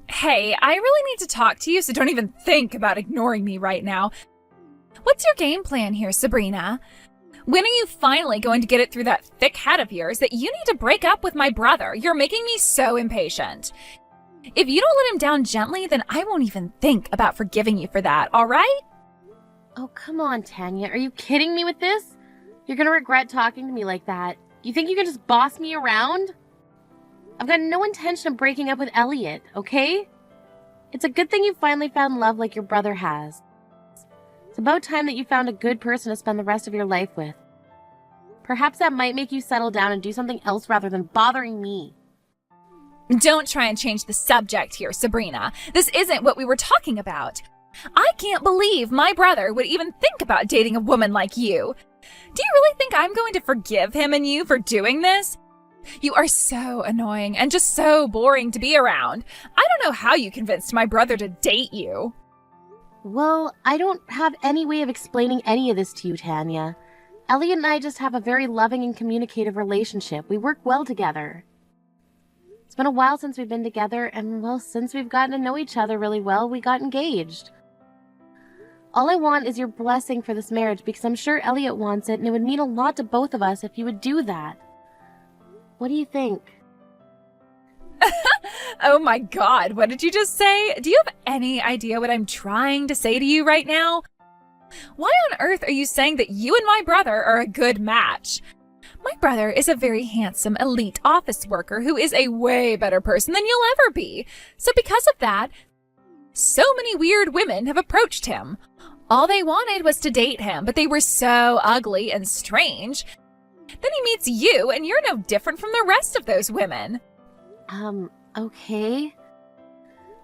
Hey, I really need to talk to you, so don't even think about ignoring me right now. What's your game plan here, Sabrina? When are you finally going to get it through that thick head of yours that you need to break up with my brother? You're making me so impatient. If you don't let him down gently, then I won't even think about forgiving you for that, all right? Oh, come on, Tanya. Are you kidding me with this? You're gonna regret talking to me like that. You think you can just boss me around? I've got no intention of breaking up with Elliot, okay? It's a good thing you finally found love like your brother has. It's about time that you found a good person to spend the rest of your life with. Perhaps that might make you settle down and do something else rather than bothering me. Don't try and change the subject here, Sabrina. This isn't what we were talking about. I can't believe my brother would even think about dating a woman like you. Do you really think I'm going to forgive him and you for doing this? You are so annoying and just so boring to be around. I don't know how you convinced my brother to date you. Well, I don't have any way of explaining any of this to you, Tanya. Elliot and I just have a very loving and communicative relationship. We work well together. It's been a while since we've been together, and well, since we've gotten to know each other really well, we got engaged. All I want is your blessing for this marriage because I'm sure Elliot wants it, and it would mean a lot to both of us if you would do that. What do you think? Oh my God, what did you just say? Do you have any idea what I'm trying to say to you right now? Why on earth are you saying that you and my brother are a good match? My brother is a very handsome, elite office worker who is a way better person than you'll ever be. So because of that, so many weird women have approached him. All they wanted was to date him, but they were so ugly and strange. Then he meets you, and you're no different from the rest of those women. Okay.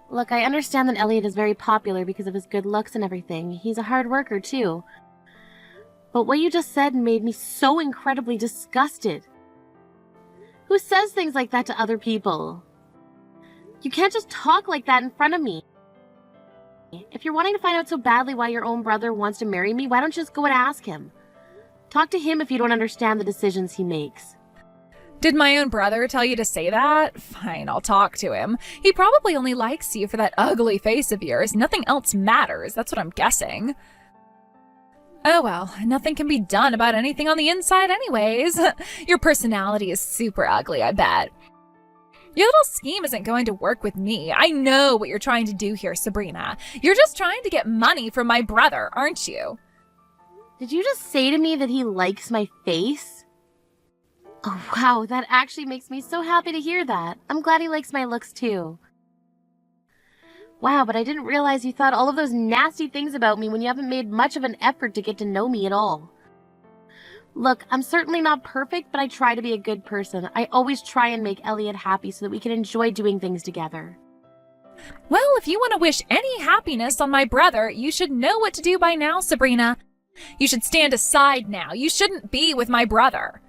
Look, I understand that Elliot is very popular because of his good looks and everything. He's a hard worker, too. But what you just said made me so incredibly disgusted. Who says things like that to other people? You can't just talk like that in front of me. If you're wanting to find out so badly why your own brother wants to marry me, why don't you just go and ask him? Talk to him if you don't understand the decisions he makes. Did my own brother tell you to say that? Fine, I'll talk to him. He probably only likes you for that ugly face of yours. Nothing else matters, that's what I'm guessing. Oh well, nothing can be done about anything on the inside anyways. Your personality is super ugly, I bet. Your little scheme isn't going to work with me. I know what you're trying to do here, Sabrina. You're just trying to get money from my brother, aren't you? Did you just say to me that he likes my face? Oh wow, that actually makes me so happy to hear that. I'm glad he likes my looks too. Wow, but I didn't realize you thought all of those nasty things about me when you haven't made much of an effort to get to know me at all. Look, I'm certainly not perfect, but I try to be a good person. I always try and make Elliot happy so that we can enjoy doing things together. Well, if you want to wish any happiness on my brother, you should know what to do by now, Sabrina. You should stand aside now. You shouldn't be with my brother.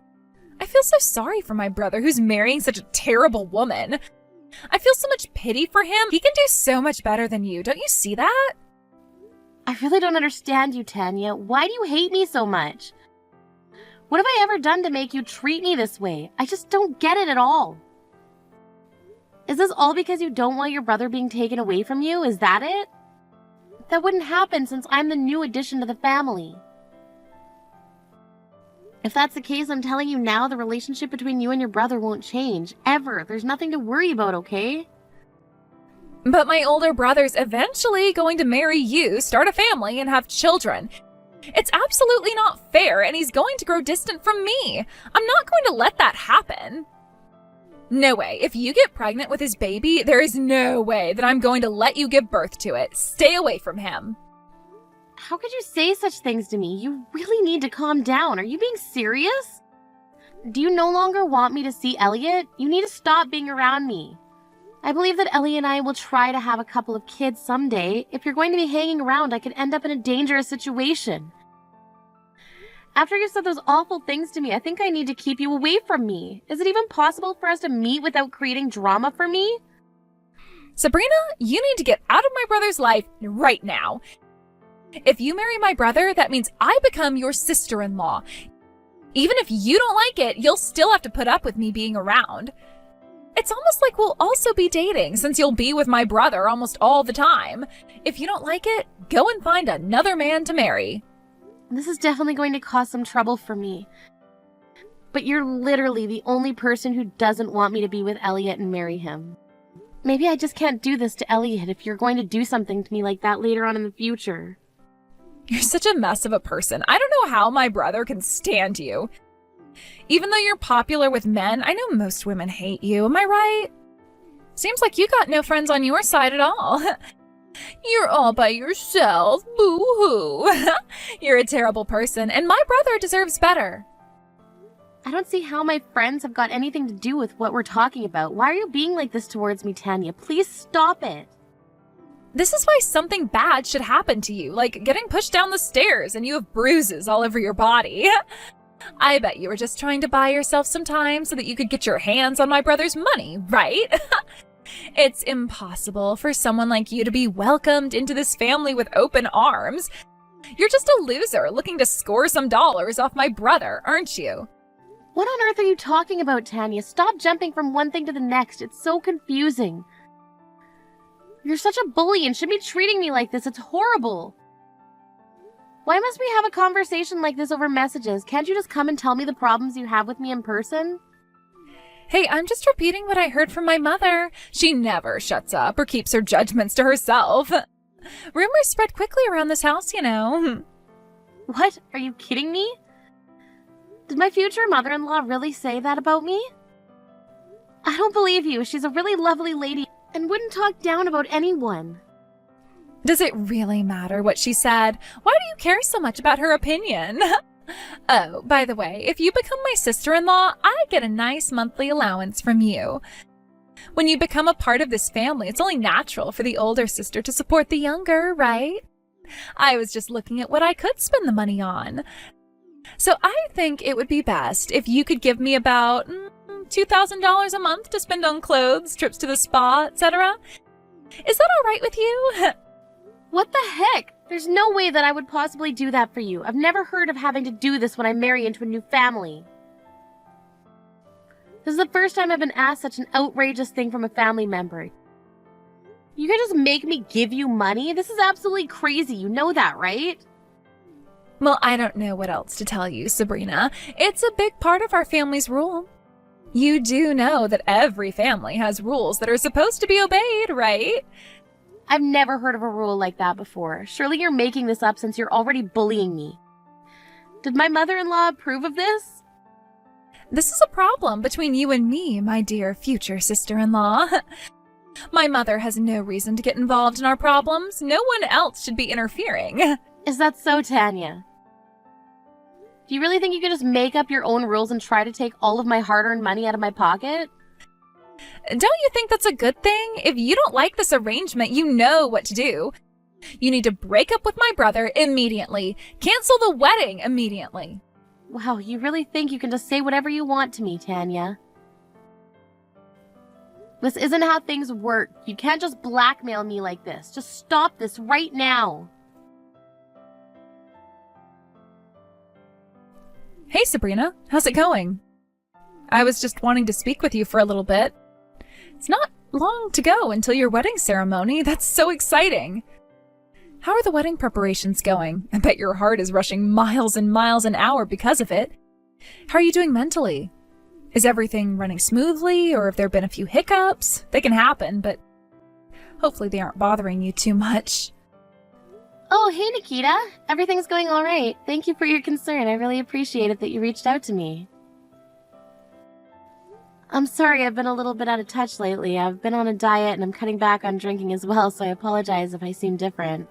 I feel so sorry for my brother who's marrying such a terrible woman. I feel so much pity for him. He can do so much better than you. Don't you see that? I really don't understand you, Tanya. Why do you hate me so much? What have I ever done to make you treat me this way? I just don't get it at all. Is this all because you don't want your brother being taken away from you? Is that it? That wouldn't happen since I'm the new addition to the family. If that's the case, I'm telling you now, the relationship between you and your brother won't change. Ever. There's nothing to worry about, okay? But my older brother's eventually going to marry you, start a family, and have children. It's absolutely not fair, and he's going to grow distant from me. I'm not going to let that happen. No way. If you get pregnant with his baby, there is no way that I'm going to let you give birth to it. Stay away from him. How could you say such things to me? You really need to calm down. Are you being serious? Do you no longer want me to see Elliot? You need to stop being around me. I believe that Ellie and I will try to have a couple of kids someday. If you're going to be hanging around, I could end up in a dangerous situation. After you said those awful things to me, I think I need to keep you away from me. Is it even possible for us to meet without creating drama for me? Sabrina, you need to get out of my brother's life right now. If you marry my brother, that means I become your sister-in-law. Even if you don't like it, you'll still have to put up with me being around. It's almost like we'll also be dating since you'll be with my brother almost all the time. If you don't like it, go and find another man to marry. This is definitely going to cause some trouble for me. But you're literally the only person who doesn't want me to be with Elliot and marry him. Maybe I just can't do this to Elliot if you're going to do something to me like that later on in the future. You're such a mess of a person. I don't know how my brother can stand you. Even though you're popular with men, I know most women hate you. Am I right? Seems like you got no friends on your side at all. You're all by yourself. Boo-hoo. You're a terrible person, and my brother deserves better. I don't see how my friends have got anything to do with what we're talking about. Why are you being like this towards me, Tanya? Please stop it. This is why something bad should happen to you, like getting pushed down the stairs and you have bruises all over your body. I bet you were just trying to buy yourself some time so that you could get your hands on my brother's money, right? It's impossible for someone like you to be welcomed into this family with open arms. You're just a loser looking to score some dollars off my brother, aren't you? What on earth are you talking about, Tanya? Stop jumping from one thing to the next. It's so confusing. You're such a bully and shouldn't be treating me like this. It's horrible. Why must we have a conversation like this over messages? Can't you just come and tell me the problems you have with me in person? Hey, I'm just repeating what I heard from my mother. She never shuts up or keeps her judgments to herself. Rumors spread quickly around this house, you know. What? Are you kidding me? Did my future mother-in-law really say that about me? I don't believe you. She's a really lovely lady and wouldn't talk down about anyone. Does it really matter what she said? Why do you care so much about her opinion? Oh, by the way, if you become my sister-in-law, I get a nice monthly allowance from you. When you become a part of this family, it's only natural for the older sister to support the younger, right? I was just looking at what I could spend the money on. So I think it would be best if you could give me about $2,000 a month to spend on clothes, trips to the spa, etc. Is that all right with you? What the heck? There's no way that I would possibly do that for you. I've never heard of having to do this when I marry into a new family. This is the first time I've been asked such an outrageous thing from a family member. You can just make me give you money? This is absolutely crazy. You know that, right? Well, I don't know what else to tell you, Sabrina. It's a big part of our family's rule. You do know that every family has rules that are supposed to be obeyed, right? I've never heard of a rule like that before. Surely you're making this up since you're already bullying me. Did my mother-in-law approve of this? This is a problem between you and me, my dear future sister-in-law. My mother has no reason to get involved in our problems. No one else should be interfering. Is that so, Tanya? Do you really think you could just make up your own rules and try to take all of my hard-earned money out of my pocket? Don't you think that's a good thing? If you don't like this arrangement, you know what to do. You need to break up with my brother immediately. Cancel the wedding immediately. Wow, you really think you can just say whatever you want to me, Tanya? This isn't how things work. You can't just blackmail me like this. Just stop this right now. Hey, Sabrina. How's it going? I was just wanting to speak with you for a little bit. It's not long to go until your wedding ceremony. That's so exciting. How are the wedding preparations going? I bet your heart is rushing miles and miles an hour because of it. How are you doing mentally? Is everything running smoothly, or have there been a few hiccups? They can happen, but hopefully they aren't bothering you too much. Oh, hey, Nikita. Everything's going all right. Thank you for your concern. I really appreciate it that you reached out to me. I'm sorry, I've been a little bit out of touch lately. I've been on a diet and I'm cutting back on drinking as well, so I apologize if I seem different.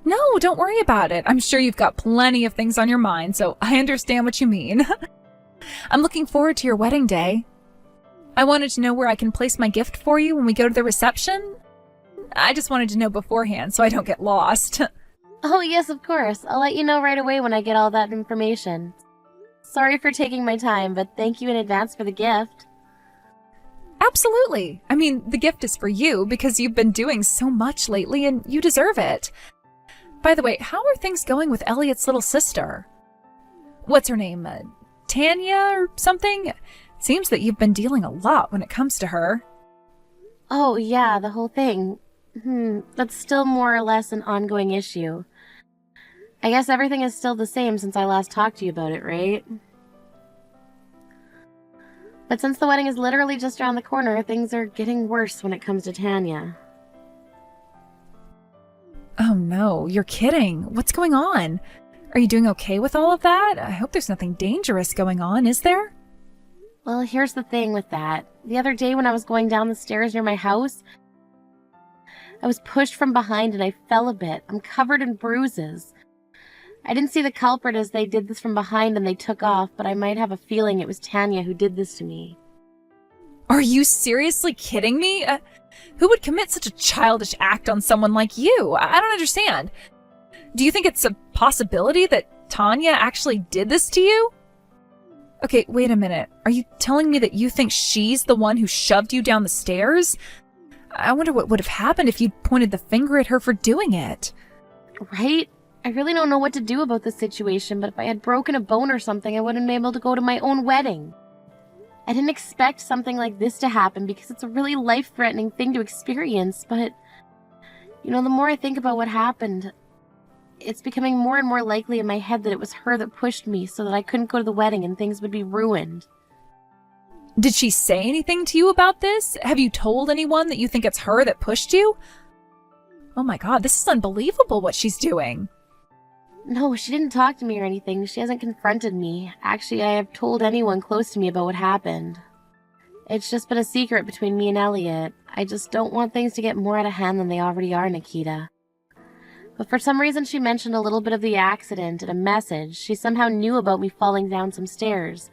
No, don't worry about it. I'm sure you've got plenty of things on your mind, so I understand what you mean. I'm looking forward to your wedding day. I wanted to know where I can place my gift for you when we go to the reception. I just wanted to know beforehand so I don't get lost. Oh, yes, of course. I'll let you know right away when I get all that information. Sorry for taking my time, but thank you in advance for the gift. Absolutely. I mean, the gift is for you because you've been doing so much lately and you deserve it. By the way, how are things going with Elliot's little sister? What's her name? Tanya or something? Seems that you've been dealing a lot when it comes to her. Oh, yeah, the whole thing. That's still more or less an ongoing issue. I guess everything is still the same since I last talked to you about it, right? But since the wedding is literally just around the corner, things are getting worse when it comes to Tanya. Oh no, you're kidding. What's going on? Are you doing okay with all of that? I hope there's nothing dangerous going on, is there? Well, here's the thing with that. The other day when I was going down the stairs near my house, I was pushed from behind and I fell a bit. I'm covered in bruises. I didn't see the culprit as they did this from behind and they took off, but I might have a feeling it was Tanya who did this to me. Are you seriously kidding me? Who would commit such a childish act on someone like you? I don't understand. Do you think it's a possibility that Tanya actually did this to you? Okay, wait a minute. Are you telling me that you think she's the one who shoved you down the stairs? I wonder what would have happened if you'd pointed the finger at her for doing it. Right? I really don't know what to do about the situation, but if I had broken a bone or something, I wouldn't be able to go to my own wedding. I didn't expect something like this to happen because it's a really life-threatening thing to experience, but, the more I think about what happened, it's becoming more and more likely in my head that it was her that pushed me so that I couldn't go to the wedding and things would be ruined. Did she say anything to you about this? Have you told anyone that you think it's her that pushed you? Oh my god, this is unbelievable what she's doing. No, she didn't talk to me or anything. She hasn't confronted me. Actually, I have told anyone close to me about what happened. It's just been a secret between me and Elliot. I just don't want things to get more out of hand than they already are, Nikita. But for some reason she mentioned a little bit of the accident in a message. She somehow knew about me falling down some stairs.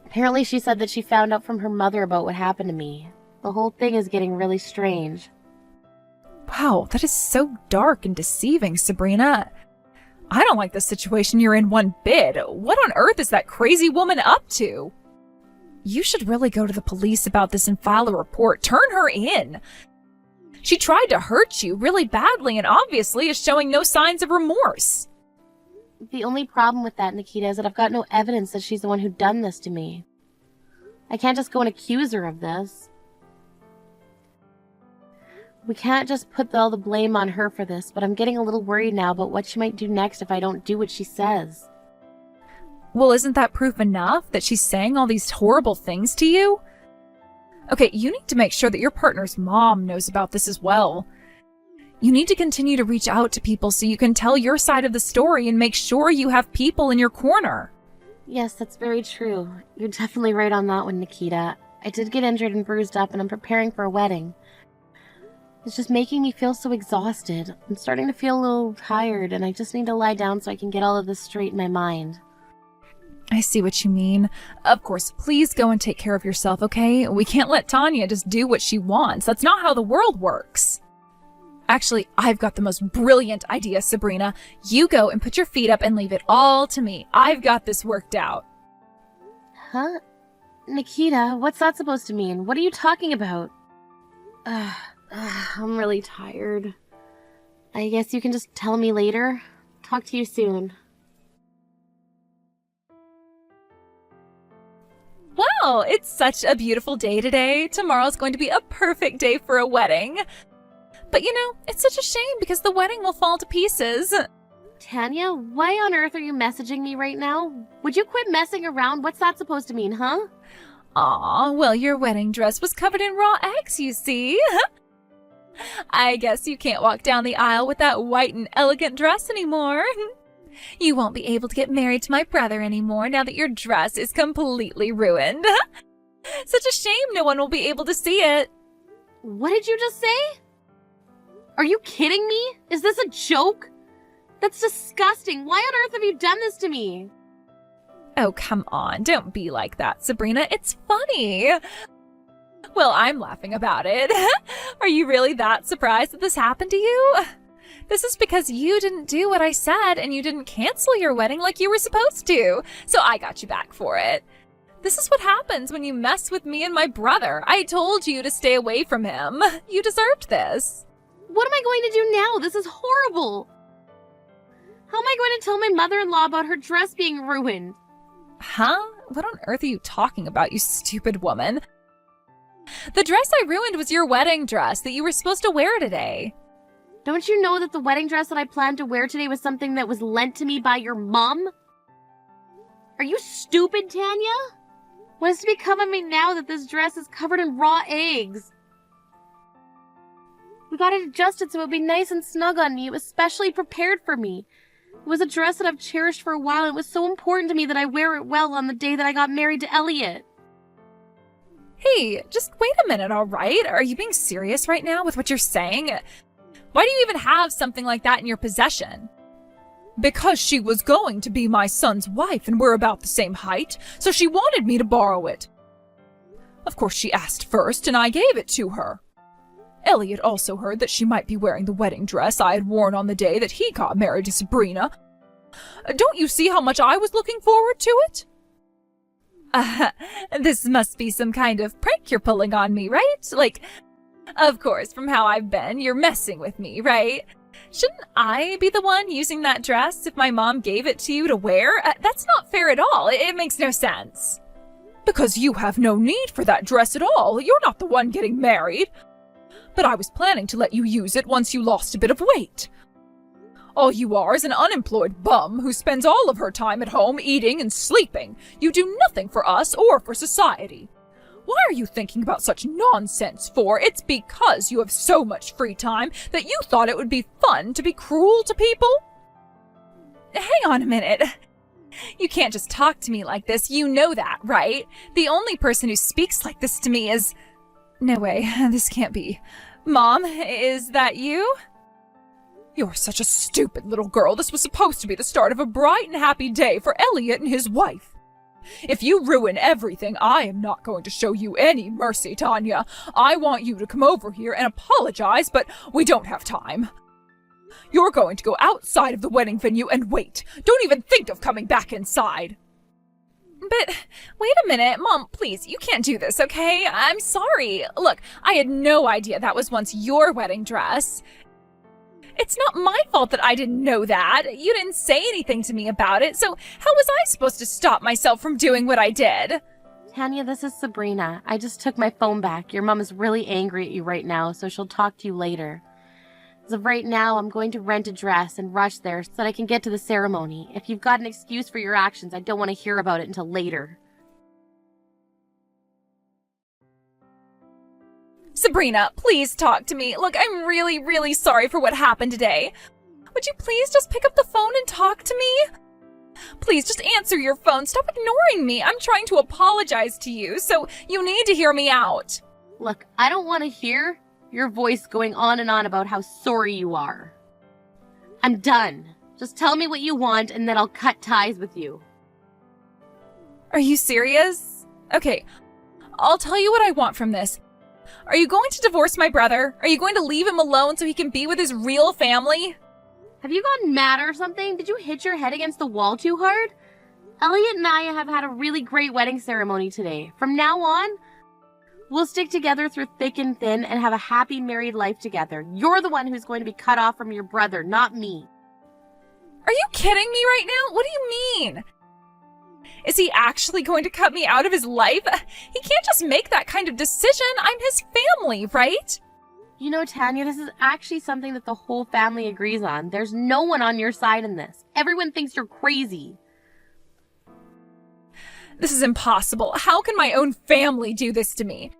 Apparently she said that she found out from her mother about what happened to me. The whole thing is getting really strange. Wow, that is so dark and deceiving, Sabrina. I don't like the situation you're in one bit. What on earth is that crazy woman up to? You should really go to the police about this and file a report. Turn her in. She tried to hurt you really badly and obviously is showing no signs of remorse. The only problem with that, Nikita, is that I've got no evidence that she's the one who done this to me. I can't just go and accuse her of this. We can't just put all the blame on her for this, but I'm getting a little worried now about what she might do next if I don't do what she says. Well, isn't that proof enough that she's saying all these horrible things to you? Okay, you need to make sure that your partner's mom knows about this as well. You need to continue to reach out to people so you can tell your side of the story and make sure you have people in your corner. Yes, that's very true. You're definitely right on that one, Nikita. I did get injured and bruised up, and I'm preparing for a wedding. It's just making me feel so exhausted. I'm starting to feel a little tired, and I just need to lie down so I can get all of this straight in my mind. I see what you mean. Of course, please go and take care of yourself, okay? We can't let Tanya just do what she wants. That's not how the world works. Actually, I've got the most brilliant idea, Sabrina. You go and put your feet up and leave it all to me. I've got this worked out. Huh? Nikita, what's that supposed to mean? What are you talking about? I'm really tired. I guess you can just tell me later. Talk to you soon. Well, it's such a beautiful day today. Tomorrow's going to be a perfect day for a wedding. But it's such a shame because the wedding will fall to pieces. Tanya, why on earth are you messaging me right now? Would you quit messing around? What's that supposed to mean, huh? Aw, well, your wedding dress was covered in raw eggs, you see. I guess you can't walk down the aisle with that white and elegant dress anymore. You won't be able to get married to my brother anymore now that your dress is completely ruined. Such a shame no one will be able to see it. What did you just say? Are you kidding me? Is this a joke? That's disgusting. Why on earth have you done this to me? Oh, come on. Don't be like that, Sabrina. It's funny. Well, I'm laughing about it. Are you really that surprised that this happened to you? This is because you didn't do what I said and you didn't cancel your wedding like you were supposed to. So I got you back for it. This is what happens when you mess with me and my brother. I told you to stay away from him. You deserved this. What am I going to do now? This is horrible. How am I going to tell my mother-in-law about her dress being ruined? Huh? What on earth are you talking about, you stupid woman? The dress I ruined was your wedding dress that you were supposed to wear today. Don't you know that the wedding dress that I planned to wear today was something that was lent to me by your mom? Are you stupid, Tanya? What is to become of me now that this dress is covered in raw eggs? We got it adjusted so it would be nice and snug on me. It was specially prepared for me. It was a dress that I've cherished for a while, and it was so important to me that I wear it well on the day that I got married to Elliot. Hey, just wait a minute, all right? Are you being serious right now with what you're saying? Why do you even have something like that in your possession? Because she was going to be my son's wife and we're about the same height, so she wanted me to borrow it. Of course, she asked first, and I gave it to her. Elliot also heard that she might be wearing the wedding dress I had worn on the day that he got married to Sabrina. Don't you see how much I was looking forward to it? This must be some kind of prank you're pulling on me, right? Like, of course, from how I've been, you're messing with me, right? Shouldn't I be the one using that dress if my mom gave it to you to wear? That's not fair at all. It makes no sense. Because you have no need for that dress at all. You're not the one getting married. But I was planning to let you use it once you lost a bit of weight. All you are is an unemployed bum who spends all of her time at home eating and sleeping. You do nothing for us or for society. Why are you thinking about such nonsense for? It's because you have so much free time that you thought it would be fun to be cruel to people? Hang on a minute. You can't just talk to me like this. You know that, right? The only person who speaks like this to me is... No way, this can't be. Mom, is that you? You're such a stupid little girl. This was supposed to be the start of a bright and happy day for Elliot and his wife. If you ruin everything, I am not going to show you any mercy, Tanya. I want you to come over here and apologize, but we don't have time. You're going to go outside of the wedding venue and wait. Don't even think of coming back inside. But wait a minute, Mom, please, you can't do this, okay? I'm sorry. Look, I had no idea that was once your wedding dress. It's not my fault that I didn't know that. You didn't say anything to me about it, so how was I supposed to stop myself from doing what I did? Tanya, this is Sabrina. I just took my phone back. Your mom is really angry at you right now, so she'll talk to you later. As of right now, I'm going to rent a dress and rush there so that I can get to the ceremony. If you've got an excuse for your actions, I don't want to hear about it until later. Sabrina, please talk to me. Look, I'm really, really sorry for what happened today. Would you please just pick up the phone and talk to me? Please just answer your phone. Stop ignoring me. I'm trying to apologize to you, so you need to hear me out. Look, I don't want to hear your voice going on and on about how sorry you are. I'm done. Just tell me what you want and then I'll cut ties with you. Are you serious? Okay, I'll tell you what I want from this. Are you going to divorce my brother? Are you going to leave him alone so he can be with his real family? Have you gone mad or something? Did you hit your head against the wall too hard? Elliot and I have had a really great wedding ceremony today. From now on, we'll stick together through thick and thin and have a happy married life together. You're the one who's going to be cut off from your brother, not me. Are you kidding me right now? What do you mean? Is he actually going to cut me out of his life? He can't just make that kind of decision. I'm his family, right? You know, Tanya, this is actually something that the whole family agrees on. There's no one on your side in this. Everyone thinks you're crazy. This is impossible. How can my own family do this to me?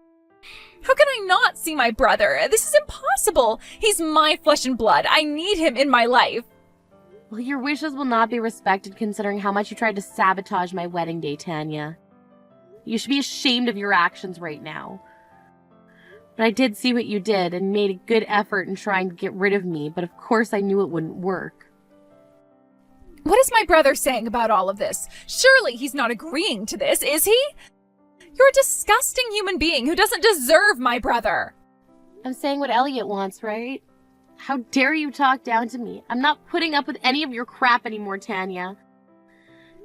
How can I not see my brother? This is impossible. He's my flesh and blood. I need him in my life. Well, your wishes will not be respected considering how much you tried to sabotage my wedding day, Tanya. You should be ashamed of your actions right now. But I did see what you did and made a good effort in trying to get rid of me, but of course I knew it wouldn't work. What is my brother saying about all of this? Surely he's not agreeing to this, is he? You're a disgusting human being who doesn't deserve my brother. I'm saying what Elliot wants, right? How dare you talk down to me? I'm not putting up with any of your crap anymore, Tanya.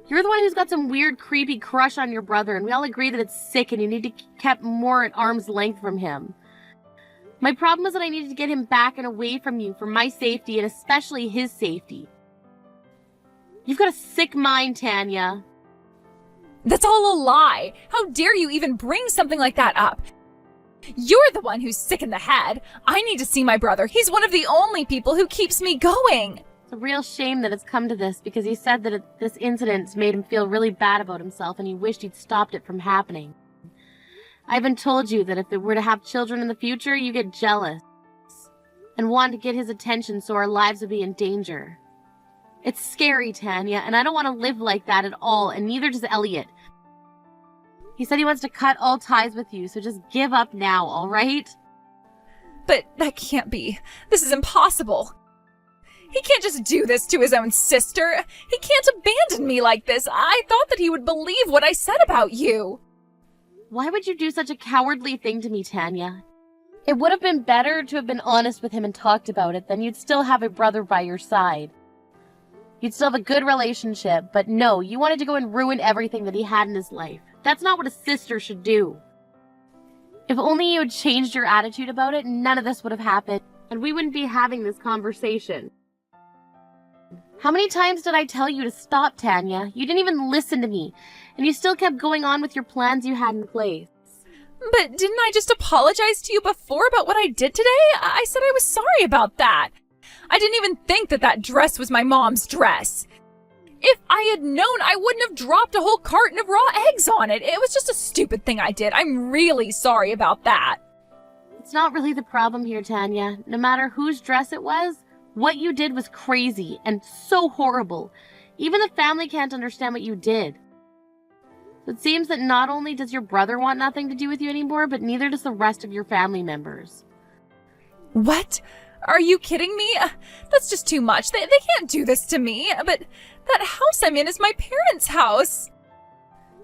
You're the one who's got some weird, creepy crush on your brother, and we all agree that it's sick and you need to be kept more at arm's length from him. My problem is that I needed to get him back and away from you for my safety and especially his safety. You've got a sick mind, Tanya. That's all a lie. How dare you even bring something like that up? You're the one who's sick in the head. I need to see my brother. He's one of the only people who keeps me going. It's a real shame that it's come to this because he said that this incident made him feel really bad about himself and he wished he'd stopped it from happening. I even told you that if it were to have children in the future, you get jealous and want to get his attention so our lives would be in danger. It's scary, Tanya, and I don't want to live like that at all, and neither does Elliot. He said he wants to cut all ties with you, so just give up now, all right? But that can't be. This is impossible. He can't just do this to his own sister. He can't abandon me like this. I thought that he would believe what I said about you. Why would you do such a cowardly thing to me, Tanya? It would have been better to have been honest with him and talked about it, then you'd still have a brother by your side. You'd still have a good relationship, but no, you wanted to go and ruin everything that he had in his life. That's not what a sister should do. If only you had changed your attitude about it, none of this would have happened, and we wouldn't be having this conversation. How many times did I tell you to stop, Tanya? You didn't even listen to me, and you still kept going on with your plans you had in place. But didn't I just apologize to you before about what I did today? I said I was sorry about that. I didn't even think that that dress was my mom's dress. If I had known, I wouldn't have dropped a whole carton of raw eggs on it. It was just a stupid thing I did. I'm really sorry about that. It's not really the problem here, Tanya. No matter whose dress it was, what you did was crazy and so horrible. Even the family can't understand what you did. It seems that not only does your brother want nothing to do with you anymore, but neither does the rest of your family members. What? Are you kidding me? That's just too much. They can't do this to me. But that house I'm in is my parents' house.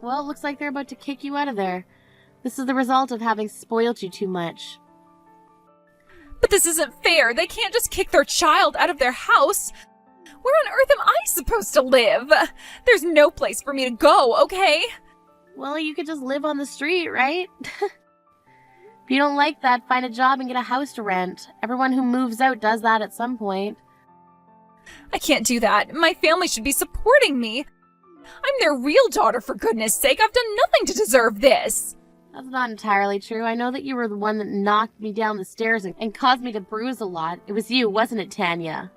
Well, it looks like they're about to kick you out of there. This is the result of having spoiled you too much. But this isn't fair. They can't just kick their child out of their house. Where on earth am I supposed to live? There's no place for me to go, okay? Well, you could just live on the street, right? If you don't like that, find a job and get a house to rent. Everyone who moves out does that at some point. I can't do that. My family should be supporting me. I'm their real daughter, for goodness sake. I've done nothing to deserve this. That's not entirely true. I know that you were the one that knocked me down the stairs and caused me to bruise a lot. It was you, wasn't it, Tanya?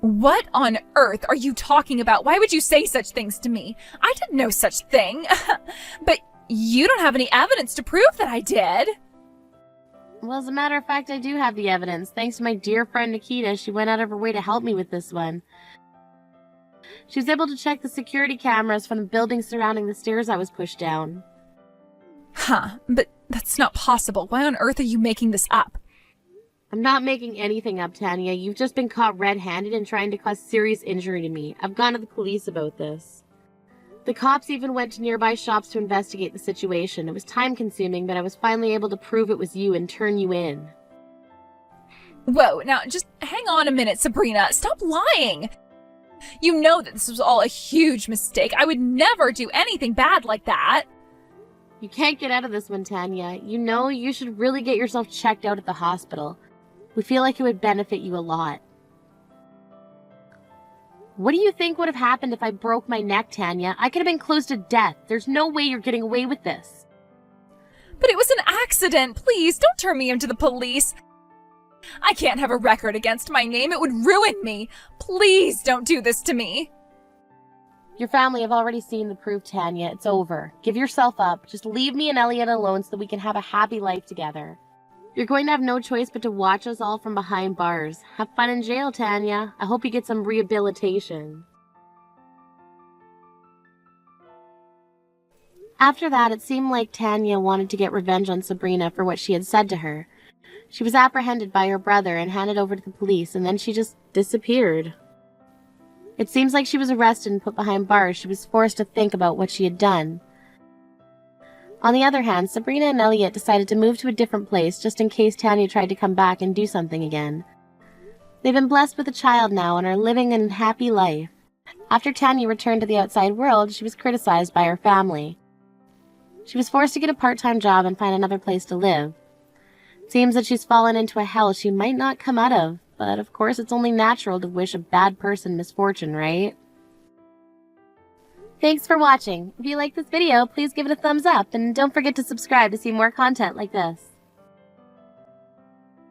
What on earth are you talking about? Why would you say such things to me? I did no such thing. But you don't have any evidence to prove that I did. Well, as a matter of fact, I do have the evidence. Thanks to my dear friend Nikita, she went out of her way to help me with this one. She was able to check the security cameras from the buildings surrounding the stairs I was pushed down. Huh, but that's not possible. Why on earth are you making this up? I'm not making anything up, Tanya. You've just been caught red-handed and trying to cause serious injury to me. I've gone to the police about this. The cops even went to nearby shops to investigate the situation. It was time-consuming, but I was finally able to prove it was you and turn you in. Whoa, now just hang on a minute, Sabrina. Stop lying. You know that this was all a huge mistake. I would never do anything bad like that. You can't get out of this one, Tanya. You know you should really get yourself checked out at the hospital. We feel like it would benefit you a lot. What do you think would have happened if I broke my neck, Tanya? I could have been close to death. There's no way you're getting away with this. But it was an accident. Please, don't turn me into the police. I can't have a record against my name. It would ruin me. Please don't do this to me. Your family have already seen the proof, Tanya. It's over. Give yourself up. Just leave me and Elliot alone so that we can have a happy life together. You're going to have no choice but to watch us all from behind bars. Have fun in jail, Tanya. I hope you get some rehabilitation. After that, it seemed like Tanya wanted to get revenge on Sabrina for what she had said to her. She was apprehended by her brother and handed over to the police, and then she just disappeared. It seems like she was arrested and put behind bars. She was forced to think about what she had done. On the other hand, Sabrina and Elliot decided to move to a different place just in case Tanya tried to come back and do something again. They've been blessed with a child now and are living a happy life. After Tanya returned to the outside world, she was criticized by her family. She was forced to get a part-time job and find another place to live. It seems that she's fallen into a hell she might not come out of, but of course it's only natural to wish a bad person misfortune, right? Thanks for watching. If you like this video, please give it a thumbs up and don't forget to subscribe to see more content like this.